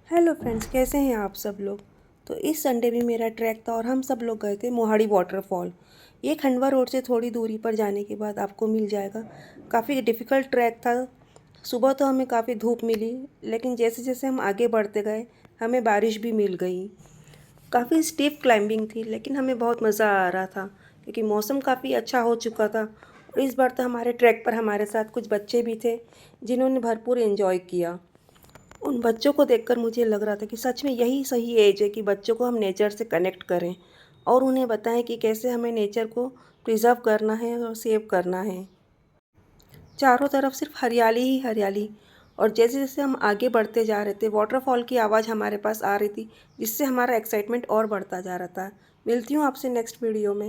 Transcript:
Hello friends, कैसे हैं आप सब लोग। तो इस संडे भी मेरा ट्रैक था और हम सब लोग गए थे मोहाड़ी वाटरफॉल। ये खंडवा रोड से थोड़ी दूरी पर जाने के बाद आपको मिल जाएगा। काफ़ी डिफ़िकल्ट ट्रैक था। सुबह तो हमें काफ़ी धूप मिली, लेकिन जैसे जैसे हम आगे बढ़ते गए हमें बारिश भी मिल गई। काफ़ी स्टीप क्लाइंबिंग थी, लेकिन हमें बहुत मज़ा आ रहा था क्योंकि मौसम काफ़ी अच्छा हो चुका था। और इस बार तो हमारे ट्रैक पर हमारे साथ कुछ बच्चे भी थे जिन्होंने भरपूर एंजॉय किया। उन बच्चों को देखकर मुझे लग रहा था कि सच में यही सही एज है कि बच्चों को हम नेचर से कनेक्ट करें और उन्हें बताएं कि कैसे हमें नेचर को प्रिजर्व करना है और सेव करना है। चारों तरफ सिर्फ हरियाली ही हरियाली। और जैसे जैसे हम आगे बढ़ते जा रहे थे वाटरफॉल की आवाज़ हमारे पास आ रही थी, जिससे हमारा एक्साइटमेंट और बढ़ता जा रहा था। मिलती हूँ आपसे नेक्स्ट वीडियो में।